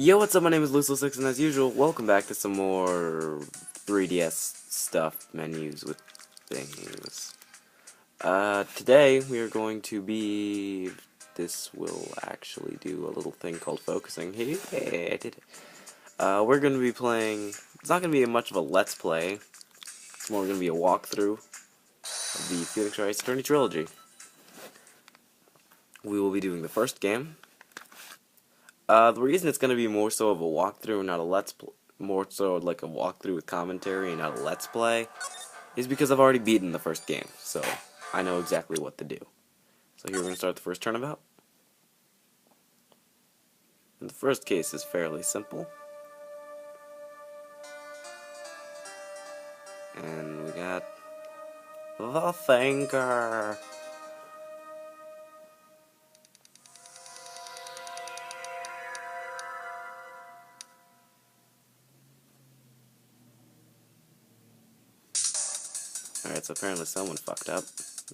Yo, what's up? My name is Lucio6, and as usual, welcome back to some more 3DS stuff, menus with things. Today we are going to be... This will actually do a little thing called focusing. Hey, I did it. We're going to be playing... It's not going to be much of a Let's Play. It's more going to be a walkthrough of the Phoenix Wright Attorney Trilogy. We will be doing the first game. The reason it's going to be more so of a walkthrough and not a let's play, more so like a walkthrough with commentary and not a let's play, is because I've already beaten the first game, so I know exactly what to do. So here we're going to start the first turnabout. And the first case is fairly simple. And we got the thinker. Alright, so apparently someone fucked up.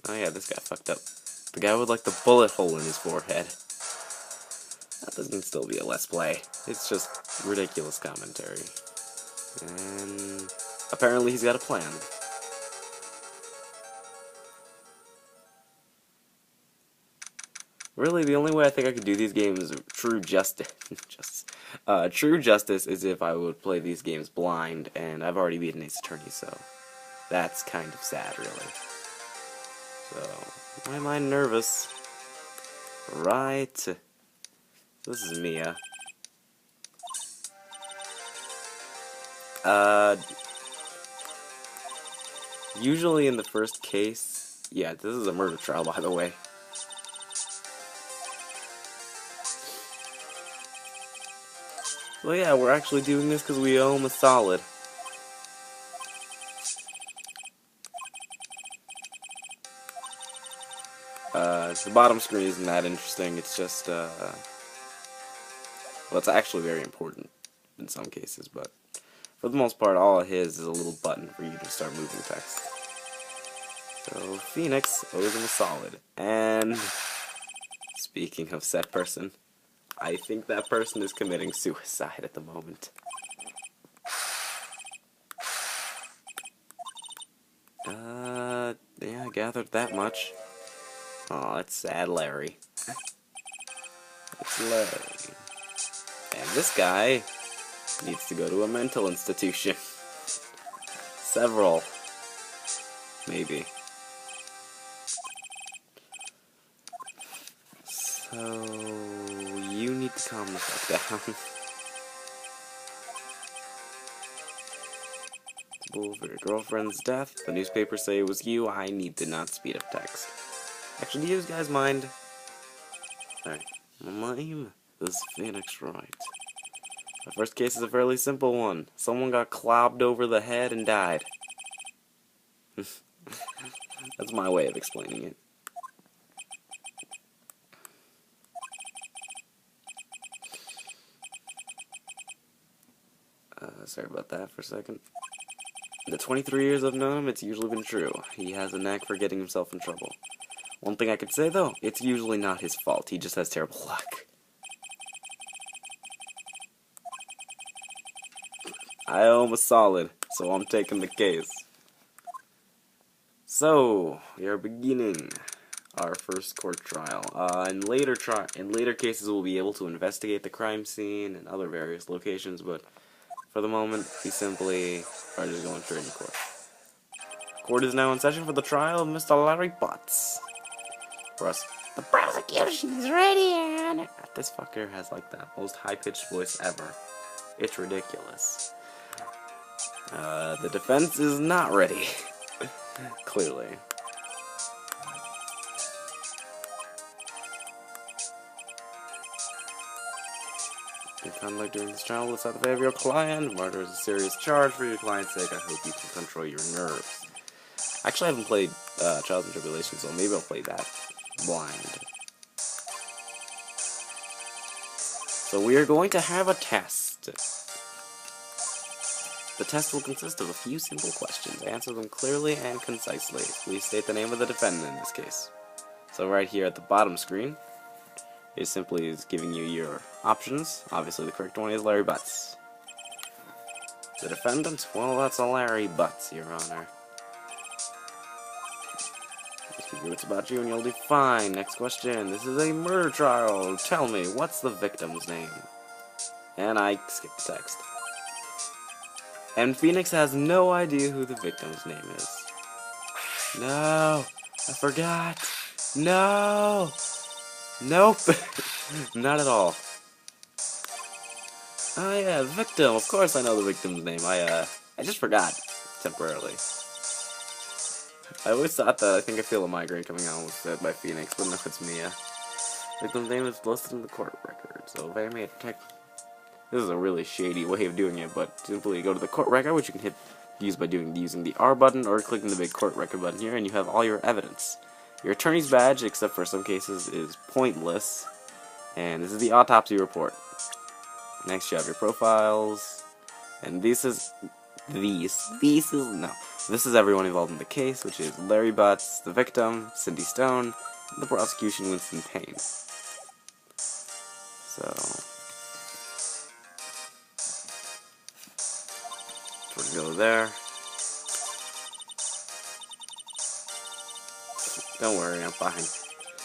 Oh yeah, this guy fucked up. The guy with like the bullet hole in his forehead. That doesn't still be a let's play. It's just ridiculous commentary. And apparently he's got a plan. Really, the only way I think I could do these games true justice, true justice is if I would play these games blind, and I've already beaten Ace Attorney, so that's kind of sad, really. So, why am I nervous? Right. This is Mia. Usually in the first case, yeah, this is a murder trial, by the way. Well, yeah, we're actually doing this because we owe him a solid. The bottom screen isn't that interesting, it's just, well, it's actually very important in some cases, but for the most part, all it is a little button for you to start moving text. So, Phoenix owes him a solid. And, speaking of said person, I think that person is committing suicide at the moment. Yeah, I gathered that much. Aw, it's sad Larry. It's Larry. And this guy needs to go to a mental institution. Several. Maybe. So, you need to calm the fuck down. For your girlfriend's death, the newspapers say it was you. I need to not speed up text. Actually, do you guys mind? Alright. My name is Phoenix Wright. The first case is a fairly simple one. Someone got clobbed over the head and died. That's my way of explaining it. Sorry about that for a second. The 23 years I've known him, it's usually been true. He has a knack for getting himself in trouble. One thing I could say, though, it's usually not his fault. He just has terrible luck. I owe him a solid, so I'm taking the case. So, we are beginning our first court trial. In later cases, we'll be able to investigate the crime scene and other various locations, but for the moment, we simply are just going straight into court. Court is now in session for the trial of Mr. Larry Butts. For us, the prosecution is ready, and this fucker has like the most high-pitched voice ever. It's ridiculous. The defense is not ready. Clearly. Your conduct during this trial will set the favor of your client. Murder is a serious charge. For your client's sake, I hope you can control your nerves. Actually, I haven't played Trials and Tribulations, so maybe I'll play that blind. So we are going to have a test. The test will consist of a few simple questions. Answer them clearly and concisely. Please state the name of the defendant in this case. So right here at the bottom screen, It simply is giving you your options. Obviously, the correct one is Larry Butts. The defendant? Well, that's a Larry Butts, Your Honor. Just give you what's about you and you'll do fine. Next question. This is a murder trial. Tell me, what's the victim's name? And I skipped the text. And Phoenix has no idea who the victim's name is. No! I forgot! No! Nope! Not at all. Oh yeah, victim. Of course I know the victim's name. I just forgot temporarily. I always thought that I think I feel a migraine coming on was said by Phoenix, but no, it's Mia. Victim's name is listed in the court record, so if I may detect. This is a really shady way of doing it, but simply go to the court record, which you can use by using the R button or clicking the big court record button here, and you have all your evidence. Your attorney's badge, except for some cases, is pointless, and this is the autopsy report. Next, you have your profiles, and this is everyone involved in the case, which is Larry Butts, the victim, Cindy Stone, and the prosecution, Winston Payne. So, we're gonna go there. Don't worry, I'm fine.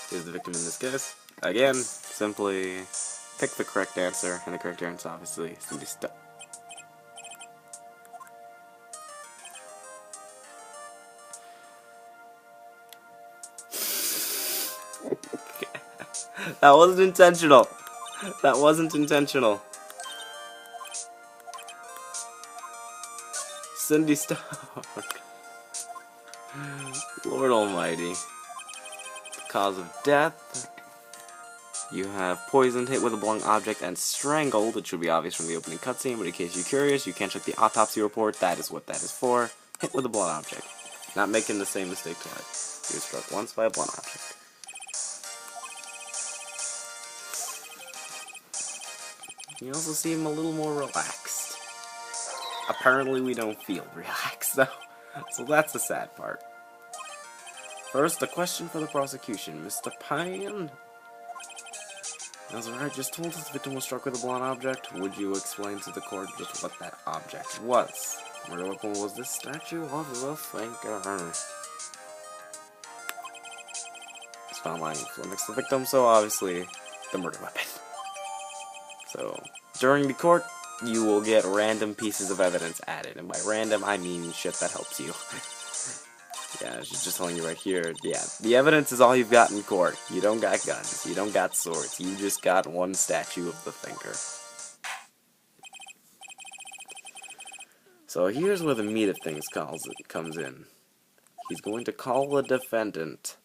Here's the victim in this case. Again, simply pick the correct answer, and the correct answer is obviously Cindy Stone. That wasn't intentional. That wasn't intentional. Cindy Stone. Lord Almighty. Cause of death. You have poisoned, hit with a blunt object, and strangled. It should be obvious from the opening cutscene, but in case you're curious, you can check the autopsy report. That is what that is for. Hit with a blunt object. Not making the same mistake twice. He was struck once by a blunt object. You also seem a little more relaxed. Apparently we don't feel relaxed, though. So that's the sad part. First, a question for the prosecution. Mr. Payne? As Wright just told us, the victim was struck with a blunt object. Would you explain to the court just what that object was? Murder weapon was this statue of the thinker. It's found lying next to the victim, so obviously the murder weapon. So, during the court, you will get random pieces of evidence added. And by random, I mean shit that helps you. Yeah, she's just telling you right here. Yeah, the evidence is all you've got in court. You don't got guns. You don't got swords. You just got one statue of the thinker. So here's where the meat of things comes in. He's going to call the defendant.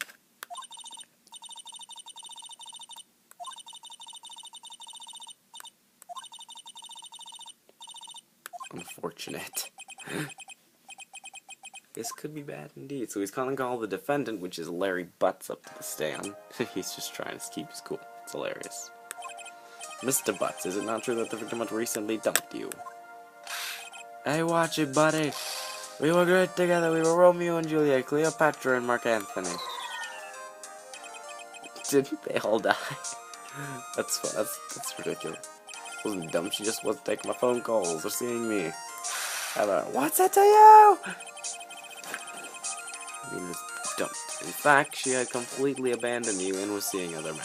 Unfortunate. This could be bad indeed. So he's calling all the defendant, which is Larry Butts, up to the stand. He's just trying to keep his cool. It's hilarious. Mr. Butts, is it not true that the victim had recently dumped you? Hey, watch it, buddy. We were great together. We were Romeo and Juliet, Cleopatra and Mark Anthony. Didn't they all die? That's fun. That's ridiculous. Wasn't dumb. She just wasn't taking my phone calls or seeing me. What's that to you? He was dumped. In fact, she had completely abandoned you and was seeing other men.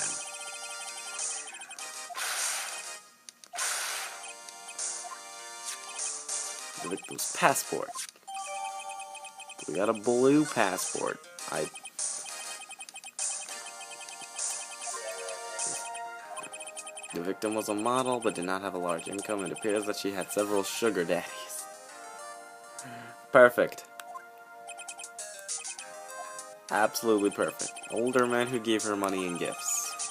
The victim's passport. We got a blue passport. The victim was a model but did not have a large income. It appears that she had several sugar daddies. Perfect. Absolutely perfect. Older men who gave her money and gifts.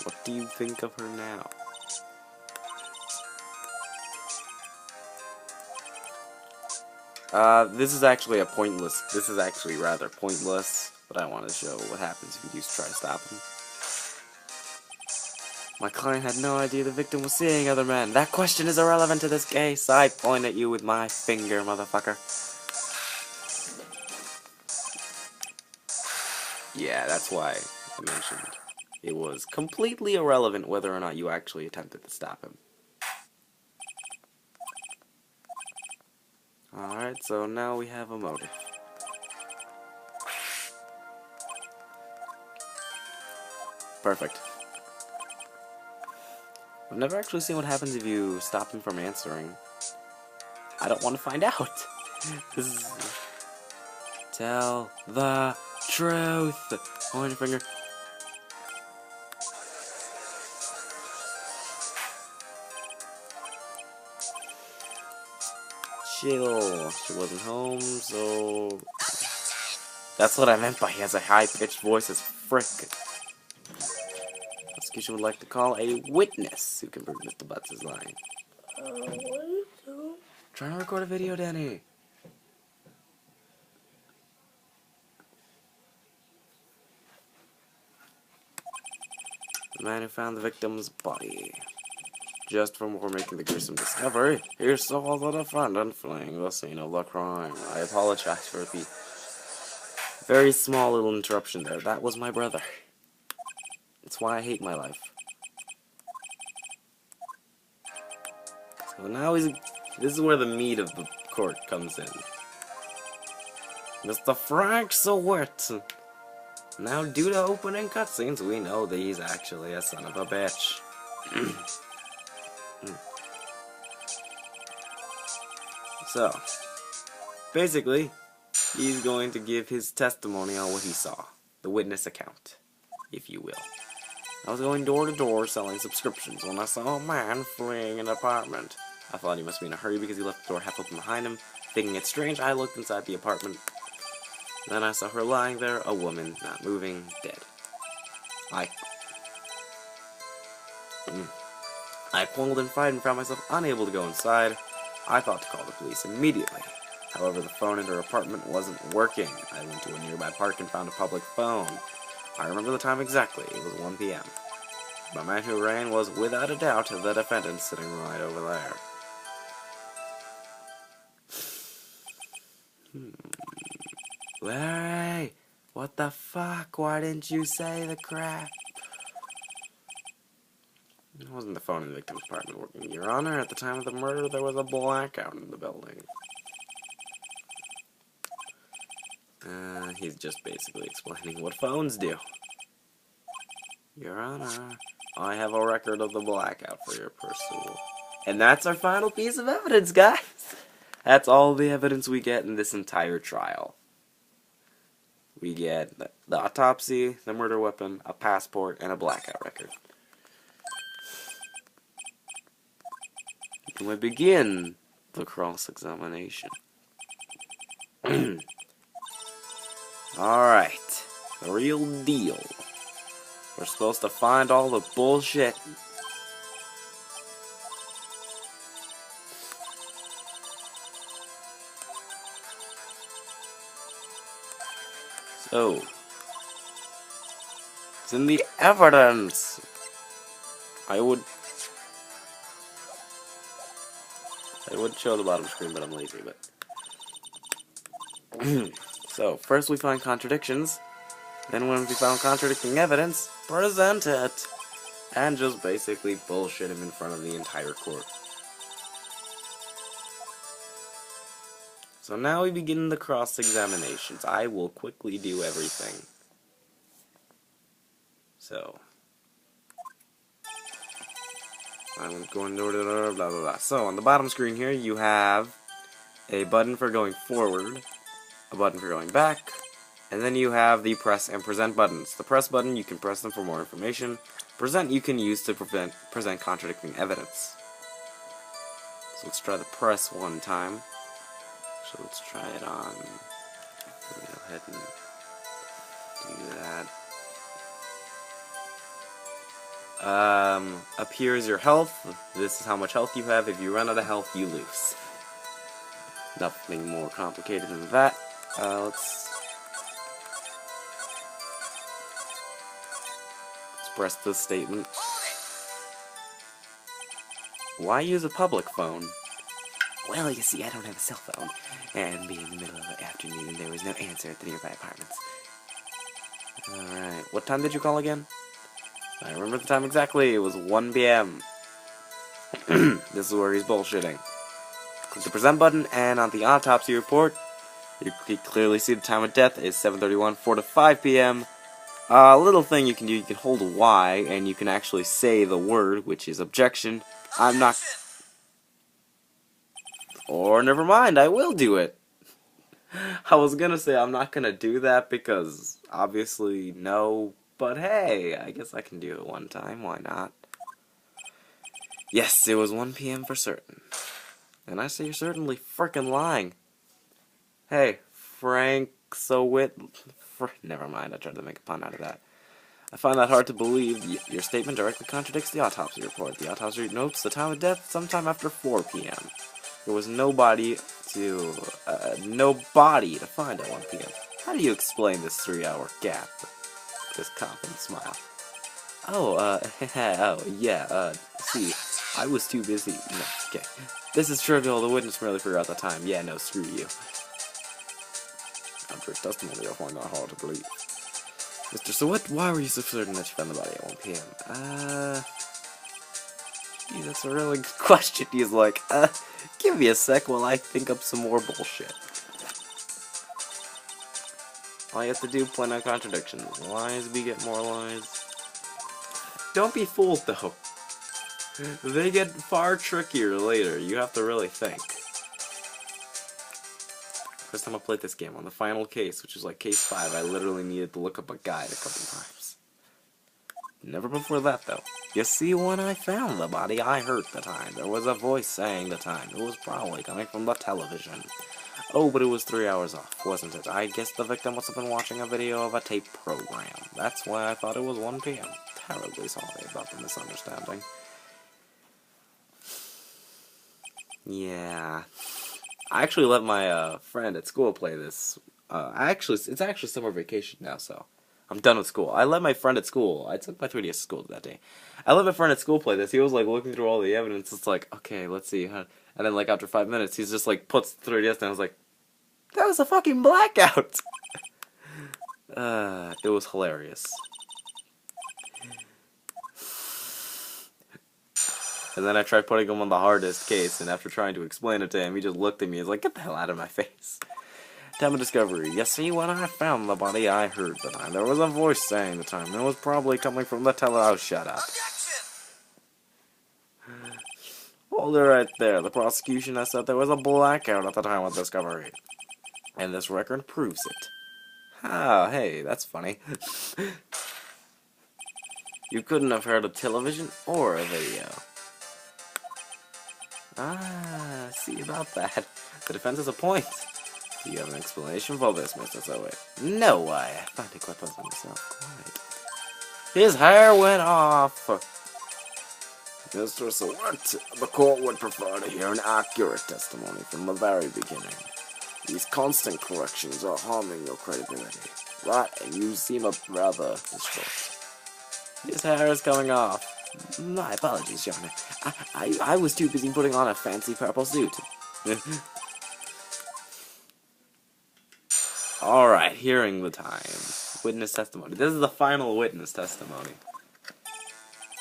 What do you think of her now? This is actually rather pointless, but I wanted to show what happens if you do try to stop him. My client had no idea the victim was seeing other men. That question is irrelevant to this case. I point at you with my finger, motherfucker. that's why I mentioned it was completely irrelevant whether or not you actually attempted to stop him. Alright, so now we have a motive. Perfect. I've never actually seen what happens if you stop him from answering. I don't want to find out. This is... Tell the truth. Point your finger. Chill. She wasn't home, so... That's what I meant by he has a high-pitched voice as frick. Prosecution would like to call a witness who can prove Mr. Butts is lying. What are you doing? Trying to record a video, Danny. The man who found the victim's body. Just before making the gruesome discovery, he saw the defendant fleeing the scene of the crime. I apologize for the very small little interruption there. That was my brother. It's why I hate my life. So now this is where the meat of the court comes in. Mr. Frank Sweat. Now, due to opening cutscenes, we know that he's actually a son of a bitch. So, basically, he's going to give his testimony on what he saw. The witness account, if you will. I was going door to door selling subscriptions when I saw a man fleeing an apartment. I thought he must be in a hurry because he left the door half open behind him. Thinking it strange, I looked inside the apartment. Then I saw her lying there, a woman, not moving, dead. I pulled and fired and found myself unable to go inside. I thought to call the police immediately. However, the phone in her apartment wasn't working. I went to a nearby park and found a public phone. I remember the time exactly. It was 1 p.m. The man who rang was, without a doubt, the defendant sitting right over there. Larry, what the fuck? Why didn't you say the crap? It wasn't the phone in the victim's apartment working, Your Honor. At the time of the murder, there was a blackout in the building. He's just basically explaining what phones do. Your Honor, I have a record of the blackout for your pursuit. And that's our final piece of evidence, guys. That's all the evidence we get in this entire trial. We get the autopsy, the murder weapon, a passport, and a blackout record. We begin the cross-examination. Alright, the real deal. We're supposed to find all the bullshit. So, it's in the evidence. I would show the bottom screen, but I'm lazy, but... So, first we find contradictions, then when we found contradicting evidence, present it, and just basically bullshit him in front of the entire court. So now we begin the cross-examinations. I will quickly do everything. So... I'm going to blah blah blah. So on the bottom screen here you have a button for going forward, a button for going back, and then you have the press and present buttons. The press button, you can press them for more information. Present you can use to present contradicting evidence. So let's try the press one time. So let's try it on. Let me go ahead and do that. Up here is your health. This is how much health you have. If you run out of health, you lose. Nothing more complicated than that. Let's press this statement. Why use a public phone? Well, you see, I don't have a cell phone, and being in the middle of the afternoon, there was no answer at the nearby apartments. Alright, what time did you call again? I remember the time exactly, it was 1 p.m. This is where he's bullshitting. Click the present button, and on the autopsy report, you clearly see the time of death is 7:31, 4 to 5 p.m. A little thing you can do, you can hold Y, and you can actually say the word, which is objection. I'm not... Or never mind, I will do it. I was gonna say I'm not gonna do that because obviously no, but hey, I guess I can do it one time, why not? Yes, it was 1 p.m. for certain. And I say you're certainly frickin' lying. Hey, Frank, never mind, I tried to make a pun out of that. I find that hard to believe. Your statement directly contradicts the autopsy report. The autopsy notes the time of death sometime after 4 p.m. There was nobody to find at 1 p.m. How do you explain this 3-hour gap? This confident smile. Oh, see, I was too busy. No, okay. This is trivial, the witness merely forgot the time. Yeah, no, screw you. After his testimony, I find that hard to believe. Mister, so why were you so certain that you found the body at 1 p.m.? Gee, that's a really good question. He's like, give me a sec while I think up some more bullshit. All you have to do, point out contradictions. Lies beget more lies. Don't be fooled, though. They get far trickier later. You have to really think. First time I played this game, on the final case, which was like case 5, I literally needed to look up a guide a couple times. Never before that, though. You see, when I found the body, I heard the time. There was a voice saying the time. It was probably coming from the television. Oh, but it was 3 hours off, wasn't it? I guess the victim must have been watching a video of a tape program. That's why I thought it was 1 p.m. Terribly sorry about the misunderstanding. Yeah. I actually let my friend at school play this. It's actually summer vacation now, so I'm done with school. I let my friend at school. I took my 3DS to school that day. I let my friend at school play this. He was like looking through all the evidence. It's like, okay, let's see. And then like after 5 minutes, he's just like puts the 3DS down. I was like, that was a fucking blackout. It was hilarious. And then I tried putting him on the hardest case, and after trying to explain it to him, he just looked at me and was like, get the hell out of my face. Time of discovery. You see, when I found the body, I heard the time. There was a voice saying the time. It was probably coming from the Oh, shut up. Hold it right there. The prosecution has said there was a blackout at the time of discovery. And this record proves it. Ah, hey, that's funny. You couldn't have heard a television or a video. Ah, see about that. The defense has a point. Do you have an explanation for this, Mr. Zoe? No way. I find it quite puzzling myself. Quite. His hair went off. Mr. Seward, the court would prefer to hear an accurate testimony from the very beginning. These constant corrections are harming your credibility. Right, and you seem rather distraught. His hair is coming off. My apologies, Your Honor. I was too busy putting on a fancy purple suit. Alright, hearing the time. Witness testimony. This is the final witness testimony.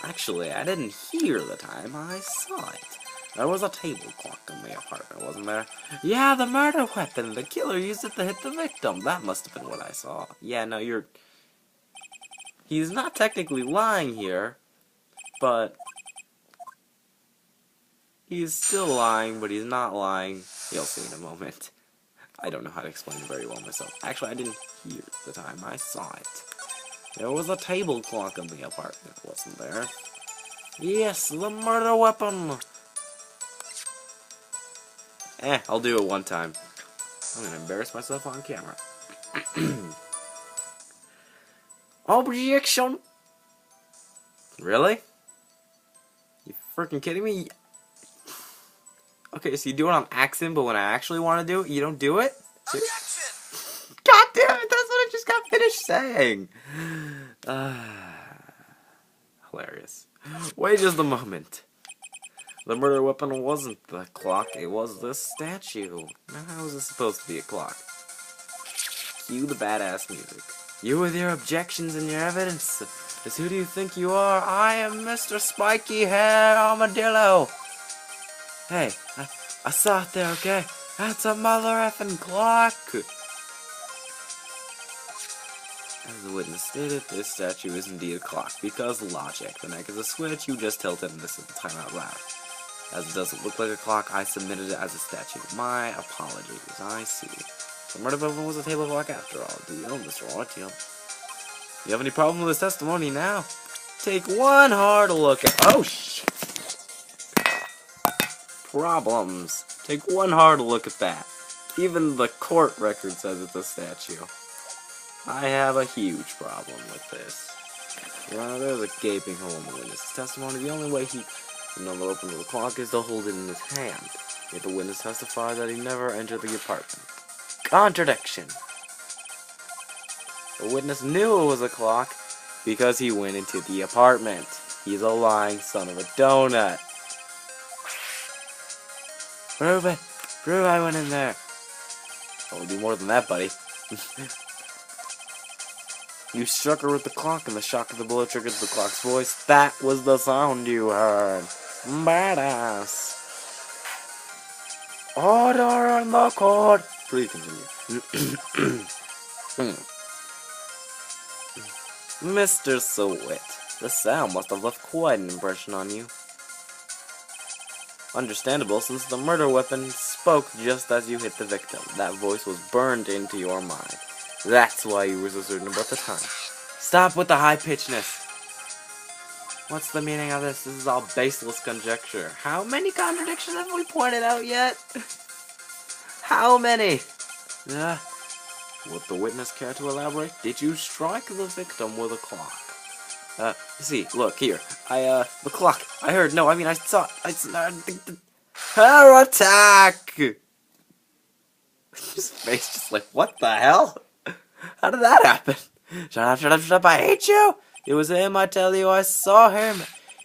Actually, I didn't hear the time, I saw it. There was a table clock in the apartment, wasn't there? Yeah, the murder weapon. The killer used it to hit the victim. That must have been what I saw. Yeah, no, He's not technically lying here, but he's still lying, but he's not lying. You'll see in a moment. I don't know how to explain it very well myself. Actually, I didn't hear the time. I saw it. There was a table clock in the apartment, wasn't there? Yes, the murder weapon! I'll do it one time. I'm gonna embarrass myself on camera. Objection! Really? You freaking kidding me? Okay, so you do it on accident, but when I actually want to do it, you don't do it? Objection! God damn it, that's what I just got finished saying! Hilarious. Wait just a moment. The murder weapon wasn't the clock, it was the statue. Now how is this supposed to be a clock? Cue the badass music. You with your objections and your evidence. Just who do you think you are? I am Mr. Spiky Hair Armadillo. Hey, I saw it there, okay? That's a mother effing clock. As the witness stated, this statue is indeed a clock, because logic. The neck is a switch, you just tilt it and this is the time out loud. As it doesn't look like a clock, I submitted it as a statue. My apologies, I see. The murder weapon was a table clock after all. Do you know, Mr. Wright? You have any problem with this testimony now? Take one hard look at— oh, problems. Take one hard look at that. Even the court record says it's a statue. I have a huge problem with this. Your Honor, there's a gaping hole in the witness's testimony. The only way he can know the open of the clock is to hold it in his hand. Yet the witness testified that he never entered the apartment. Contradiction. The witness knew it was a clock because he went into the apartment. He's a lying son of a donut. Prove it. Prove I went in there. I'll do more than that, buddy. You struck her with the clock, and the shock of the blow triggered the clock's voice. That was the sound you heard. Badass. Order in the court. Please continue. Mr. Sowit, the sound must have left quite an impression on you. Understandable, since the murder weapon spoke just as you hit the victim. That voice was burned into your mind. That's why you were so certain about the time. Stop with the high-pitchedness. What's the meaning of this? This is all baseless conjecture. How many contradictions have we pointed out yet? How many? Would the witness care to elaborate? Did you strike the victim with a clock? See, look, here. The clock. I heard, no, I mean, I saw, Hair attack! His face just like, what the hell? How did that happen? Shut up, shut up, shut up, I hate you! It was him, I tell you, I saw him.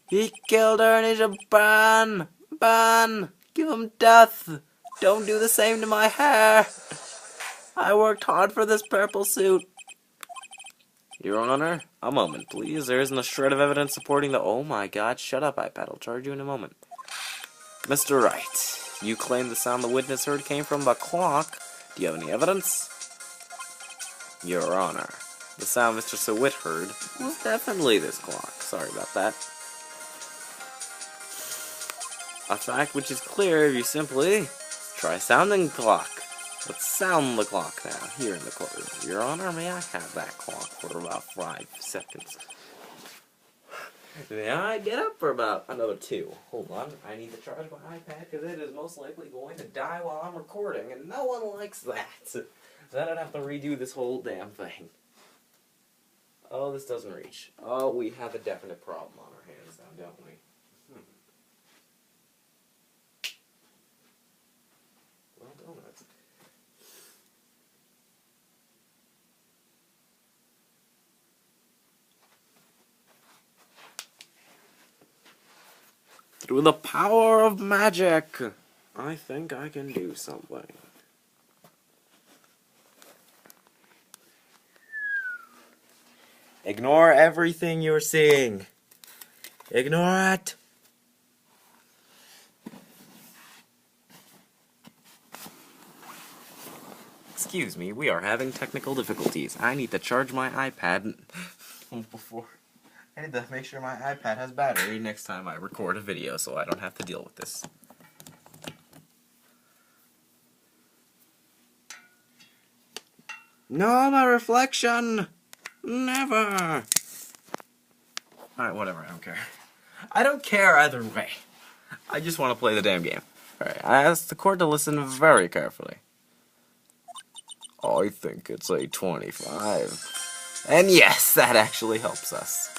He killed her and he should ban. Ban. Give him death. Don't do the same to my hair. I worked hard for this purple suit. Your Honor, a moment, please. There isn't a shred of evidence supporting the— oh my god, shut up, iPad. I'll charge you in a moment. Mr. Wright, you claim the sound the witness heard came from the clock. Do you have any evidence? Your Honor, the sound Mr. Sowit heard was definitely this clock. Sorry about that. A fact which is clear if you simply try sounding the clock. Let's sound the clock now, here in the courtroom. Your Honor, may I have that clock for about 5 seconds? May I get up for about another 2? Hold on, I need to charge my iPad because it is most likely going to die while I'm recording, and no one likes that. So then I'd have to redo this whole damn thing. Oh, this doesn't reach. Oh, we have a definite problem on our hands now, don't we? Well, donuts. Through the power of magic, I think I can do something. Ignore everything you're seeing. Ignore it. Excuse me, we are having technical difficulties. I need to charge my iPad before. I need to make sure my iPad has battery next time I record a video so I don't have to deal with this. No, my reflection! Never! Alright, whatever, I don't care. I don't care either way. I just want to play the damn game. Alright, I asked the court to listen very carefully. I think it's a 25. And yes, that actually helps us.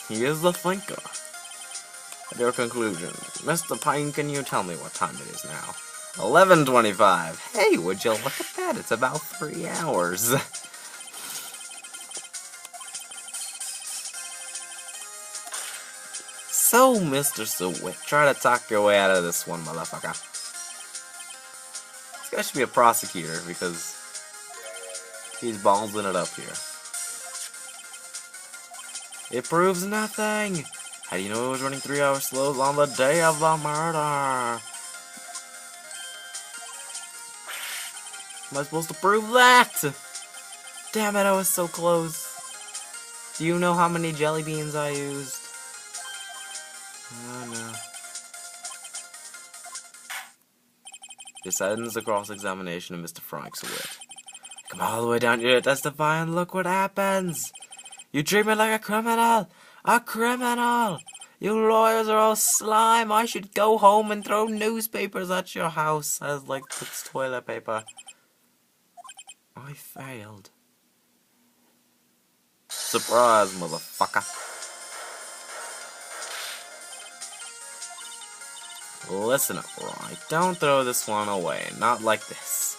He is the thinker. At your conclusion, Mr. Pine, can you tell me what time it is now? 11:25. Hey, would you look at that? It's about 3 hours. So, Mr. Sowit, try to talk your way out of this one, motherfucker. This guy should be a prosecutor, because He's ballsing it up here. It proves nothing! How do you know it was running 3 hours slow on the day of the murder? Am I supposed to prove that? Damn it, I was so close. Do you know how many jelly beans I used? Oh no. This ends the cross-examination of Mr. Frank's wit. Come all the way down here to testify and look what happens. You treat me like a criminal! A criminal! You lawyers are all slime. I should go home and throw newspapers at your house as like it's toilet paper. I failed. Surprise, motherfucker. Listen up, Wright. Don't throw this one away. Not like this.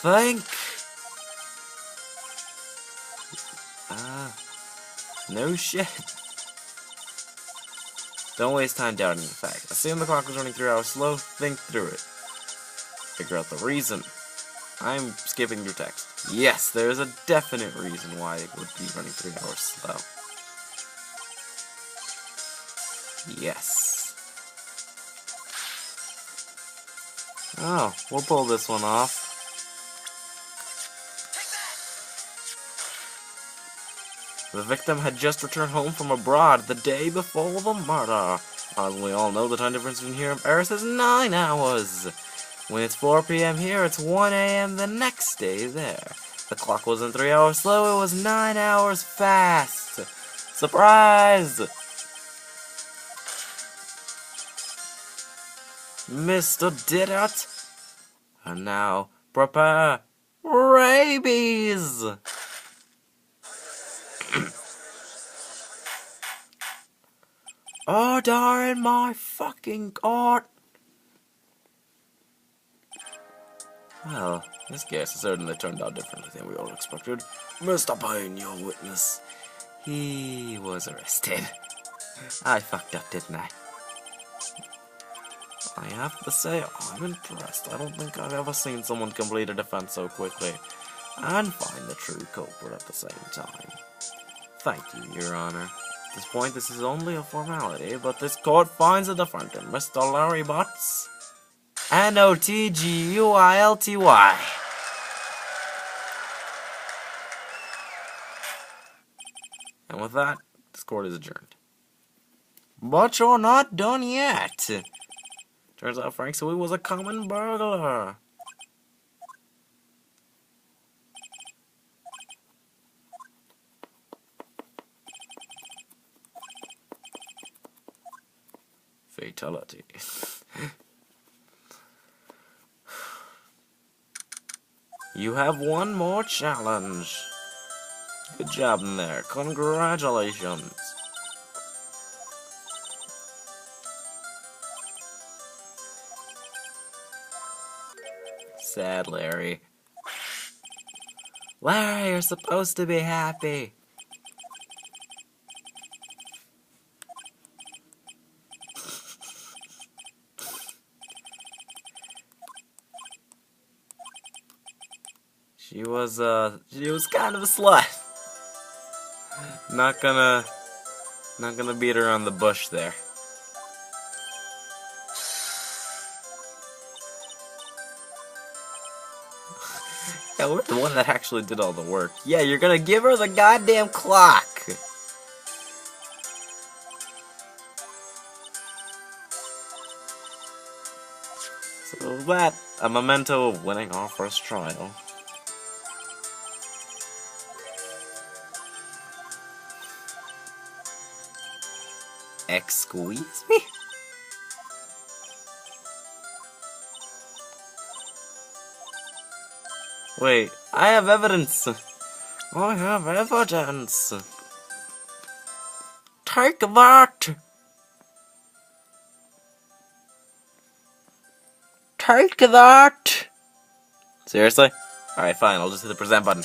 Think. No shit. Don't waste time doubting the fact. Assume the clock was running 3 hours slow. Think through it. Figure out the reason. I'm skipping your text. Yes, there is a definite reason why it would be running 3 hours slow. Yes. Oh, we'll pull this one off. The victim had just returned home from abroad the day before the murder. As we all know, the time difference between here and Paris is 9 hours. When it's 4 p.m. here, it's 1 a.m. the next day there. The clock wasn't 3 hours slow, it was 9 hours fast. Surprise! Mr. Did it. And now, prepare rabies! Order in my fucking court! Well, this case certainly turned out differently than we all expected. Mr. Payne, your witness. He was arrested. I fucked up, didn't I? I have to say, I'm impressed. I don't think I've ever seen someone complete a defense so quickly and find the true culprit at the same time. Thank you, Your Honor. At this point, this is only a formality, but this court finds a defendant, Mr. Larry Butts. N-O-T-G-U-I-L-T-Y. And with that, this court is adjourned. But you're not done yet. Turns out Frank Sui was a common burglar. Fatality. You have one more challenge. Good job in there. Congratulations. Sad Larry. Larry, you're supposed to be happy. She was kind of a slut. Not gonna beat her on the bush there. Yeah, we're the one that actually did all the work. Yeah, you're gonna give her the goddamn clock. So that, a memento of winning our first trial. Squeeze me? Wait, I have evidence. I have evidence. Take that. Take that. Seriously? Alright, fine, I'll just hit the present button.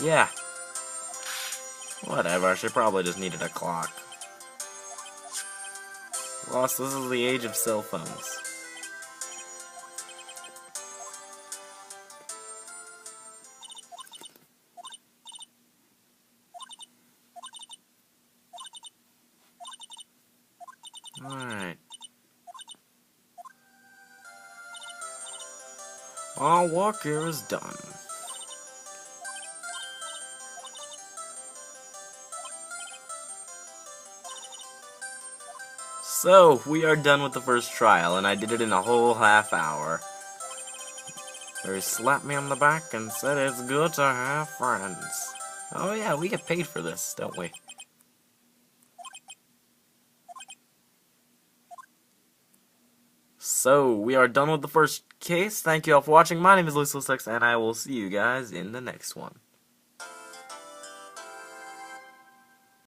Yeah. Whatever, she probably just needed a clock. Plus, this is the age of cell phones. Our work here is done. So, we are done with the first trial, and I did it in a whole half hour. They slapped me on the back and said it's good to have friends. Oh yeah, we get paid for this, don't we? So, we are done with the first case. Thank you all for watching. My name is Lucius, and I will see you guys in the next one.